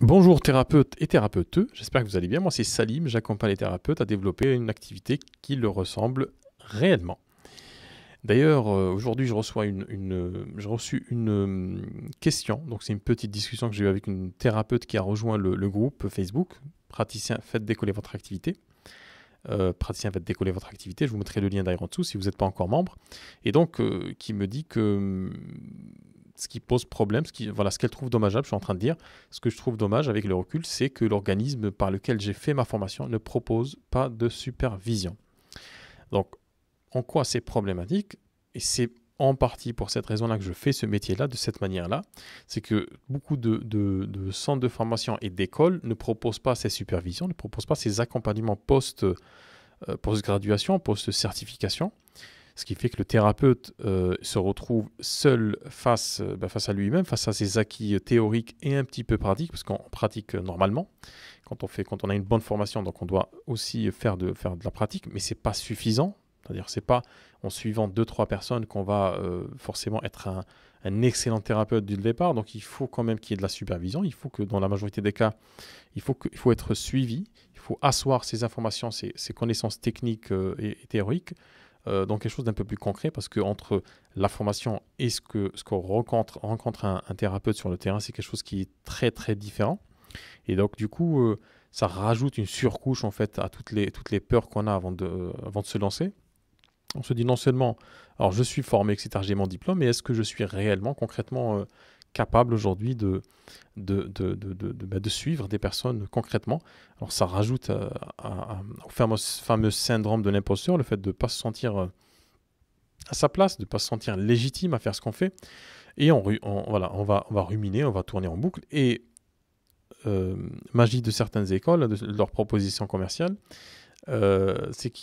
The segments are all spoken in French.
Bonjour thérapeutes et thérapeuteux, j'espère que vous allez bien. Moi c'est Salim, j'accompagne les thérapeutes à développer une activité qui leur ressemble réellement. D'ailleurs, aujourd'hui j'ai reçu une question, donc c'est une petite discussion que j'ai eue avec une thérapeute qui a rejoint le groupe Facebook, praticien faites décoller votre activité. Praticien faites décoller votre activité, je vous mettrai le lien d'ailleurs en dessous si vous n'êtes pas encore membre. Et donc qui me dit que ce qui pose problème, voilà, ce qu'elle trouve dommageable, je suis en train de dire, ce que je trouve dommage avec le recul, c'est que l'organisme par lequel j'ai fait ma formation ne propose pas de supervision. Donc, en quoi c'est problématique? Et c'est en partie pour cette raison-là que je fais ce métier-là, de cette manière-là, c'est que beaucoup de centres de formation et d'écoles ne proposent pas ces supervisions, ne proposent pas ces accompagnements post-graduation, post-certification. Ce qui fait que le thérapeute se retrouve seul face à lui-même, face à ses acquis théoriques et un petit peu pratiques, parce qu'on pratique normalement. Quand on a une bonne formation, donc on doit aussi faire de la pratique, mais ce n'est pas suffisant. C'est-à-dire c'est pas en suivant deux, trois personnes qu'on va forcément être un excellent thérapeute dès le départ. Donc il faut quand même qu'il y ait de la supervision. Il faut que dans la majorité des cas, il faut être suivi. Il faut asseoir ses informations, ses connaissances techniques et théoriques dans quelque chose d'un peu plus concret, parce que entre la formation et ce qu'on rencontre un thérapeute sur le terrain, c'est quelque chose qui est très très différent. Et donc du coup, ça rajoute une surcouche en fait à toutes les peurs qu'on a avant de se lancer. On se dit non seulement, alors je suis formé, etc., j'ai mon diplôme, mais est-ce que je suis réellement, concrètement capable aujourd'hui de suivre des personnes concrètement? Alors ça rajoute au fameux syndrome de l'imposteur, le fait de ne pas se sentir à sa place, de ne pas se sentir légitime à faire ce qu'on fait. Et voilà, on va ruminer, on va tourner en boucle. Et magie de certaines écoles, de leurs propositions commerciales, c'est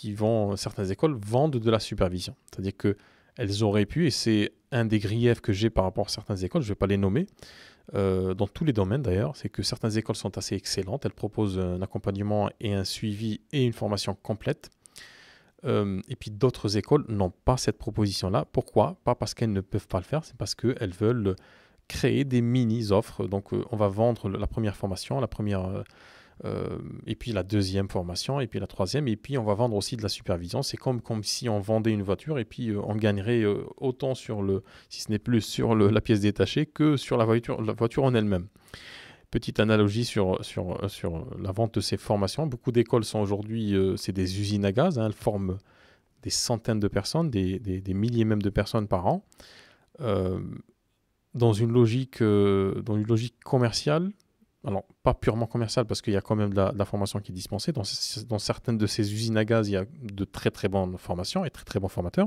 certaines écoles vendent de la supervision. C'est-à-dire qu'elles auraient pu, et c'est un des griefs que j'ai par rapport à certaines écoles, je ne vais pas les nommer, dans tous les domaines d'ailleurs, c'est que certaines écoles sont assez excellentes, elles proposent un accompagnement et un suivi et une formation complète. Et puis d'autres écoles n'ont pas cette proposition-là. Pourquoi? Pas parce qu'elles ne peuvent pas le faire, c'est parce qu'elles veulent créer des mini-offres. Donc on va vendre la première formation, et puis la deuxième formation, et puis la troisième, et puis on va vendre aussi de la supervision. C'est comme si on vendait une voiture, et puis on gagnerait autant si ce n'est plus sur la pièce détachée que sur la voiture en elle-même. Petite analogie sur la vente de ces formations. Beaucoup d'écoles sont aujourd'hui, c'est des usines à gaz, hein, elles forment des centaines de personnes, des milliers même de personnes par an, euh, dans une logique commerciale. Alors, pas purement commerciale, parce qu'il y a quand même de la formation qui est dispensée. Dans certaines de ces usines à gaz, il y a de très très bonnes formations et très très bons formateurs.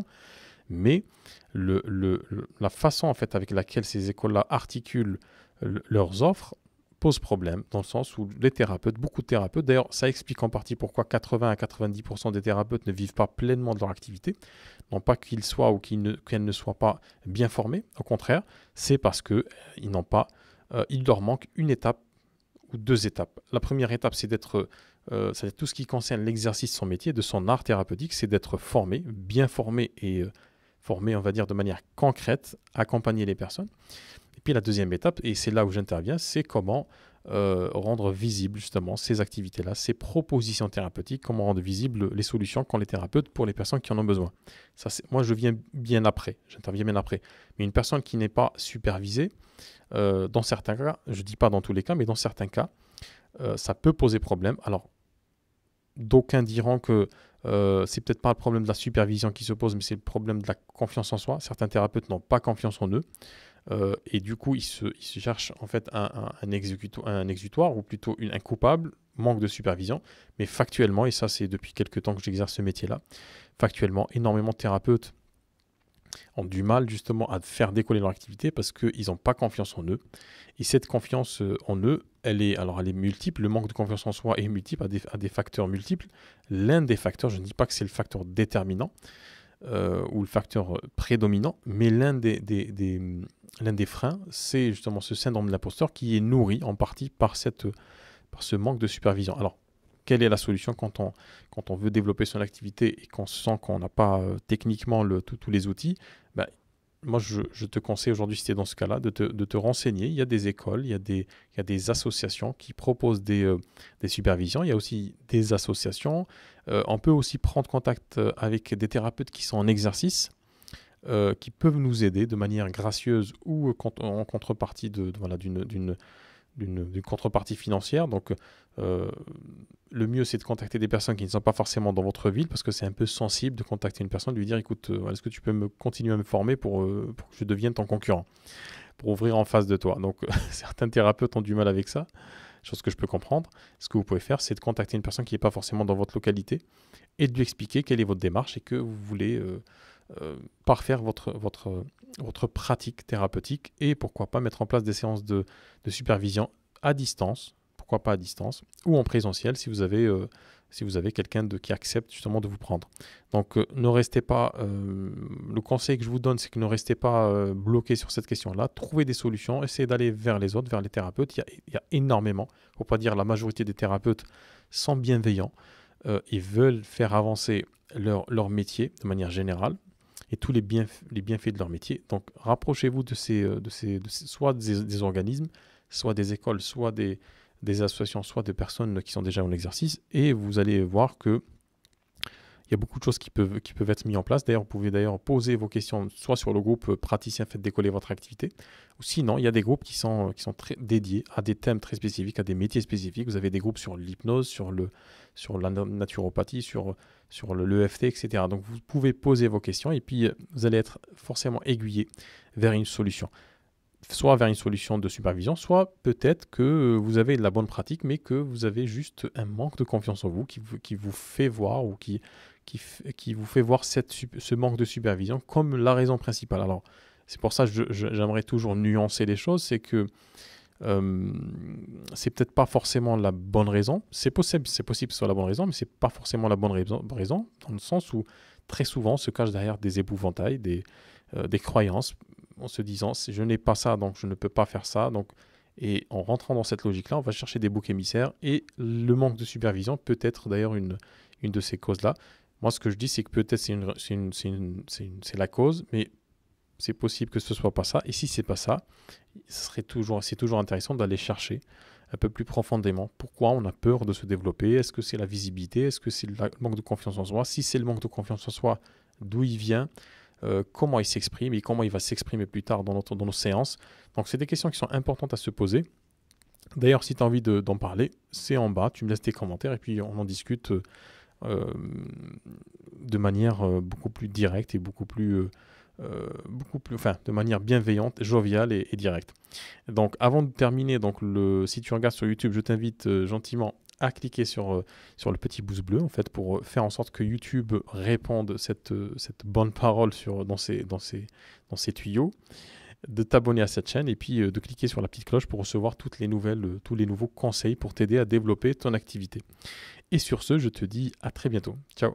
Mais la façon en fait avec laquelle ces écoles-là articulent leurs offres pose problème, dans le sens où les thérapeutes, beaucoup de thérapeutes, d'ailleurs ça explique en partie pourquoi 80 à 90% des thérapeutes ne vivent pas pleinement de leur activité, non pas qu'ils soient ou qu'elles ne soient pas bien formés, au contraire, c'est parce qu'ils n'ont pas, il leur manque une étape ou deux étapes. La première étape, c'est tout ce qui concerne l'exercice de son métier, de son art thérapeutique, c'est d'être formé, bien formé et formé, on va dire, de manière concrète, accompagner les personnes. Et puis la deuxième étape, et c'est là où j'interviens, c'est comment rendre visibles justement ces activités-là, ces propositions thérapeutiques, comment rendre visibles les solutions qu'ont les thérapeutes pour les personnes qui en ont besoin. Moi, j'interviens bien après. Mais une personne qui n'est pas supervisée, dans certains cas, je ne dis pas dans tous les cas, mais dans certains cas, ça peut poser problème. Alors, d'aucuns diront que c'est peut-être pas le problème de la supervision qui se pose, mais c'est le problème de la confiance en soi. Certains thérapeutes n'ont pas confiance en eux. Et du coup, ils se cherchent en fait un exutoire, ou plutôt un coupable, manque de supervision. Mais factuellement, et ça c'est depuis quelques temps que j'exerce ce métier-là, factuellement, énormément de thérapeutes ont du mal justement à faire décoller leur activité parce qu'ils n'ont pas confiance en eux. Et cette confiance en eux, elle est multiple. Le manque de confiance en soi est multiple, à des facteurs multiples. L'un des facteurs, je ne dis pas que c'est le facteur déterminant ou le facteur prédominant, mais l'un des freins, c'est justement ce syndrome de l'imposteur qui est nourri en partie par ce manque de supervision. Alors, quelle est la solution quand on veut développer son activité et qu'on sent qu'on n'a pas techniquement tous les outils? Ben, moi, je te conseille aujourd'hui, si tu es dans ce cas-là, de te renseigner. Il y a des écoles, il y a des associations qui proposent des supervisions. Il y a aussi des associations. On peut aussi prendre contact avec des thérapeutes qui sont en exercice, qui peuvent nous aider de manière gracieuse ou en contrepartie voilà, d'une contrepartie financière. Donc, le mieux, c'est de contacter des personnes qui ne sont pas forcément dans votre ville, parce que c'est un peu sensible de contacter une personne, de lui dire, écoute, est-ce que tu peux continuer à me former pour que je devienne ton concurrent, pour ouvrir en face de toi. Donc, certains thérapeutes ont du mal avec ça, chose que je peux comprendre. Ce que vous pouvez faire, c'est de contacter une personne qui n'est pas forcément dans votre localité et de lui expliquer quelle est votre démarche et que vous voulez parfaire votre pratique thérapeutique et pourquoi pas mettre en place des séances de supervision à distance, pourquoi pas à distance, ou en présentiel si vous avez quelqu'un qui accepte justement de vous prendre. Donc ne restez pas, le conseil que je vous donne, c'est que ne restez pas bloqué sur cette question-là, trouvez des solutions, essayez d'aller vers les autres, vers les thérapeutes. Il y a énormément, il ne faut pas dire la majorité des thérapeutes sont bienveillants, ils veulent faire avancer leur métier de manière générale, et tous les bienfaits de leur métier. Donc, rapprochez-vous de soit des organismes, soit des écoles, soit des associations, soit des personnes qui sont déjà en exercice, et vous allez voir que il y a beaucoup de choses qui peuvent être mises en place. D'ailleurs, vous pouvez poser vos questions soit sur le groupe praticien, faites décoller votre activité, ou sinon, il y a des groupes qui sont très dédiés à des thèmes très spécifiques, à des métiers spécifiques. Vous avez des groupes sur l'hypnose, sur la naturopathie, sur l'EFT, etc. Donc, vous pouvez poser vos questions et puis vous allez être forcément aiguillé vers une solution. Soit vers une solution de supervision, soit peut-être que vous avez de la bonne pratique, mais que vous avez juste un manque de confiance en vous qui vous fait voir ou qui vous fait voir ce manque de supervision comme la raison principale. Alors, c'est pour ça que j'aimerais toujours nuancer les choses, c'est que c'est peut-être pas forcément la bonne raison. C'est possible que ce soit la bonne raison, mais c'est pas forcément la bonne raison, dans le sens où très souvent on se cache derrière des épouvantails, des croyances, en se disant je n'ai pas ça, donc je ne peux pas faire ça. Donc, et en rentrant dans cette logique-là, on va chercher des boucs émissaires, et le manque de supervision peut être d'ailleurs une de ces causes-là. Moi, ce que je dis, c'est que peut-être c'est la cause, mais c'est possible que ce ne soit pas ça. Et si ce n'est pas ça, c'est toujours intéressant d'aller chercher un peu plus profondément pourquoi on a peur de se développer. Est-ce que c'est la visibilité? Est-ce que c'est le manque de confiance en soi? Si c'est le manque de confiance en soi, d'où il vient? Comment il s'exprime et comment il va s'exprimer plus tard dans nos séances. Donc, c'est des questions qui sont importantes à se poser. D'ailleurs, si tu as envie d'en parler, c'est en bas. Tu me laisses tes commentaires et puis on en discute de manière beaucoup plus directe et de manière bienveillante, joviale et directe. Donc, avant de terminer, si tu regardes sur YouTube, je t'invite gentiment à cliquer sur le petit pouce bleu, en fait, pour faire en sorte que YouTube réponde cette bonne parole dans ses tuyaux, de t'abonner à cette chaîne et puis de cliquer sur la petite cloche pour recevoir tous les nouveaux conseils pour t'aider à développer ton activité. Et sur ce, je te dis à très bientôt. Ciao.